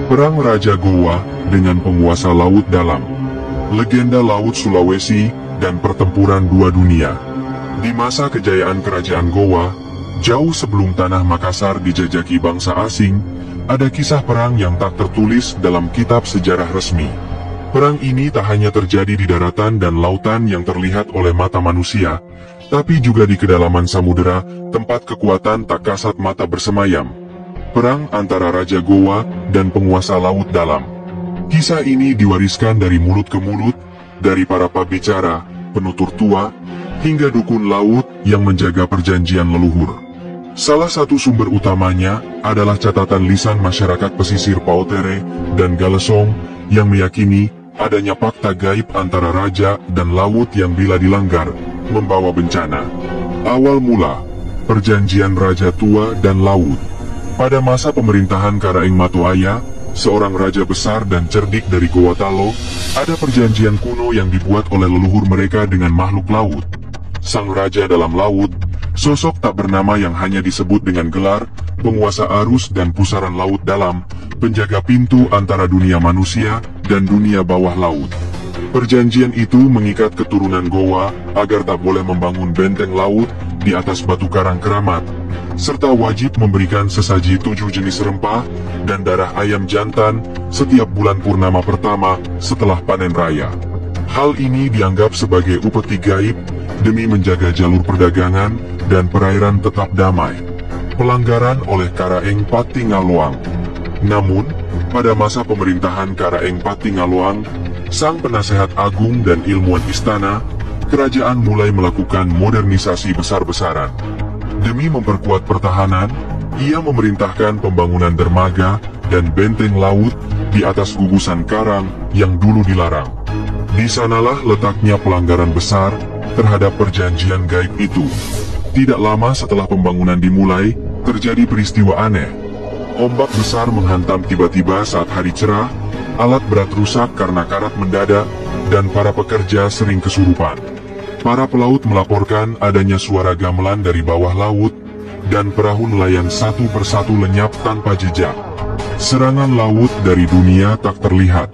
Perang Raja Gowa dengan penguasa Laut Dalam. Legenda Laut Sulawesi dan pertempuran dua dunia. Di masa kejayaan Kerajaan Gowa, jauh sebelum tanah Makassar dijajaki bangsa asing, ada kisah perang yang tak tertulis dalam kitab sejarah resmi. Perang ini tak hanya terjadi di daratan dan lautan yang terlihat oleh mata manusia, tapi juga di kedalaman samudera, tempat kekuatan tak kasat mata bersemayam. Perang antara Raja Gowa dan penguasa Laut Dalam. Kisah ini diwariskan dari mulut ke mulut, dari para pembicara, penutur tua, hingga dukun laut yang menjaga perjanjian leluhur. Salah satu sumber utamanya adalah catatan lisan masyarakat pesisir Pautere dan Galesong yang meyakini adanya fakta gaib antara raja dan laut yang bila dilanggar, membawa bencana. Awal mula, perjanjian Raja Tua dan Laut. Pada masa pemerintahan Karaeng Matoaya, seorang raja besar dan cerdik dari Gowa Talo, ada perjanjian kuno yang dibuat oleh leluhur mereka dengan makhluk laut. Sang raja dalam laut, sosok tak bernama yang hanya disebut dengan gelar penguasa arus dan pusaran laut dalam, penjaga pintu antara dunia manusia dan dunia bawah laut. Perjanjian itu mengikat keturunan Gowa agar tak boleh membangun benteng laut di atas batu karang keramat, serta wajib memberikan sesaji 7 jenis rempah dan darah ayam jantan setiap bulan purnama pertama setelah panen raya. Hal ini dianggap sebagai upeti gaib demi menjaga jalur perdagangan dan perairan tetap damai. Pelanggaran oleh Karaeng Patingaloang. Namun, pada masa pemerintahan Karaeng Patingaloang, sang penasehat agung dan ilmuwan istana, kerajaan mulai melakukan modernisasi besar-besaran. Demi memperkuat pertahanan, ia memerintahkan pembangunan dermaga dan benteng laut di atas gugusan karang yang dulu dilarang. Di sanalah letaknya pelanggaran besar terhadap perjanjian gaib itu. Tidak lama setelah pembangunan dimulai, terjadi peristiwa aneh. Ombak besar menghantam tiba-tiba saat hari cerah, alat berat rusak karena karat mendadak, dan para pekerja sering kesurupan. Para pelaut melaporkan adanya suara gamelan dari bawah laut, dan perahu nelayan satu persatu lenyap tanpa jejak. Serangan laut dari dunia tak terlihat.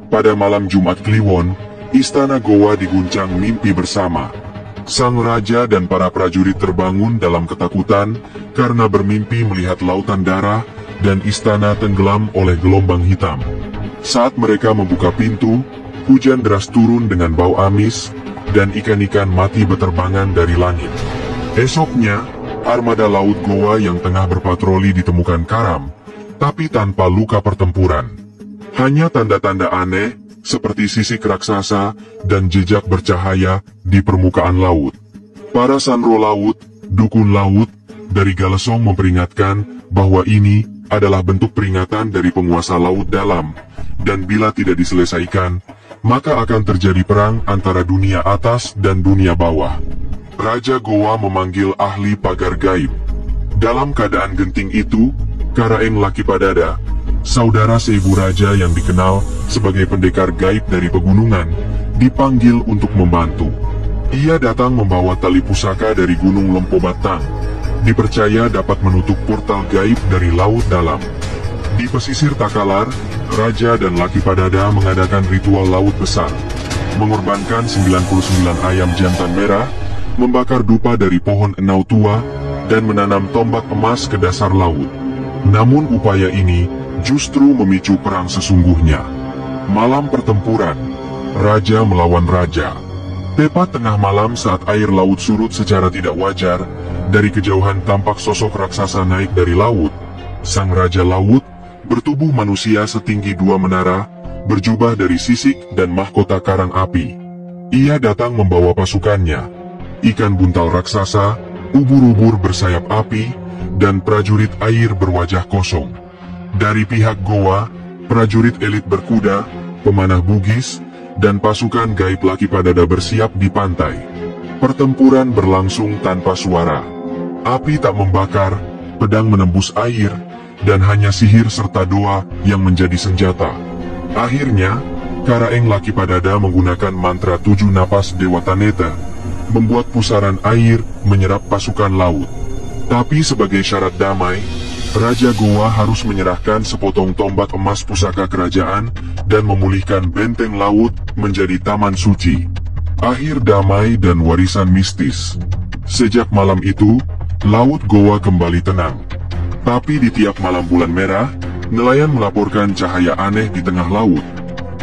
Pada malam Jumat Kliwon, Istana Gowa diguncang mimpi bersama. Sang raja dan para prajurit terbangun dalam ketakutan karena bermimpi melihat lautan darah dan istana tenggelam oleh gelombang hitam. Saat mereka membuka pintu, hujan deras turun dengan bau amis, dan ikan-ikan mati beterbangan dari langit. Esoknya, armada Laut Gowa yang tengah berpatroli ditemukan karam, tapi tanpa luka pertempuran. Hanya tanda-tanda aneh, seperti sisik raksasa dan jejak bercahaya di permukaan laut. Para sanro laut, dukun laut, dari Galesong memperingatkan bahwa ini adalah bentuk peringatan dari penguasa Laut Dalam, dan bila tidak diselesaikan, maka akan terjadi perang antara dunia atas dan dunia bawah. Raja Gowa memanggil ahli pagar gaib. Dalam keadaan genting itu, Karaeng Lakipadada, saudara seibu raja yang dikenal sebagai pendekar gaib dari pegunungan, dipanggil untuk membantu. Ia datang membawa tali pusaka dari Gunung Lempo Batang, dipercaya dapat menutup portal gaib dari Laut Dalam. Di pesisir Takalar, Raja dan Lakipadada mengadakan ritual laut besar, mengorbankan 99 ayam jantan merah, membakar dupa dari pohon enau tua, dan menanam tombak emas ke dasar laut. Namun upaya ini justru memicu perang sesungguhnya. Malam pertempuran, Raja melawan Raja. Tepat tengah malam saat air laut surut secara tidak wajar, dari kejauhan tampak sosok raksasa naik dari laut. Sang Raja Laut, bertubuh manusia setinggi 2 menara, berjubah dari sisik dan mahkota karang api. Ia datang membawa pasukannya, ikan buntal raksasa, ubur-ubur bersayap api, dan prajurit air berwajah kosong. Dari pihak Gowa, prajurit elit berkuda, pemanah bugis, dan pasukan gaib Lakipadada bersiap di pantai. Pertempuran berlangsung tanpa suara. Api tak membakar, pedang menembus air, dan hanya sihir serta doa yang menjadi senjata. Akhirnya, Karaeng Lakipadada menggunakan mantra 7 napas Dewa Taneta, membuat pusaran air menyerap pasukan laut. Tapi sebagai syarat damai, Raja Goa harus menyerahkan sepotong tombak emas pusaka kerajaan dan memulihkan benteng laut menjadi taman suci. Akhir damai dan warisan mistis. Sejak malam itu, Laut Goa kembali tenang. Tapi di tiap malam bulan merah, nelayan melaporkan cahaya aneh di tengah laut.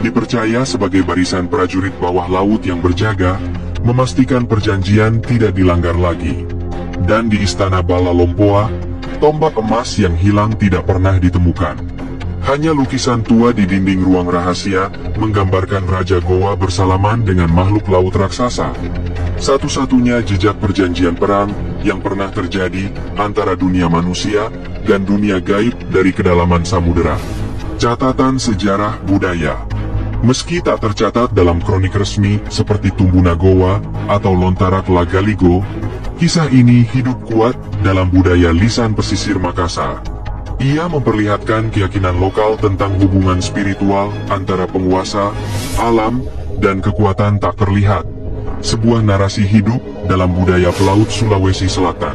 Dipercaya sebagai barisan prajurit bawah laut yang berjaga, memastikan perjanjian tidak dilanggar lagi. Dan di istana Bala Lompoa, tombak emas yang hilang tidak pernah ditemukan. Hanya lukisan tua di dinding ruang rahasia menggambarkan Raja Goa bersalaman dengan makhluk laut raksasa. Satu-satunya jejak perjanjian perang yang pernah terjadi antara dunia manusia dan dunia gaib dari kedalaman samudera. Catatan sejarah budaya. Meski tak tercatat dalam kronik resmi seperti Tumbuna Goa atau Lontarak Lagaligo, kisah ini hidup kuat dalam budaya lisan pesisir Makassar. Ia memperlihatkan keyakinan lokal tentang hubungan spiritual antara penguasa, alam, dan kekuatan tak terlihat. Sebuah narasi hidup dalam budaya pelaut Sulawesi Selatan.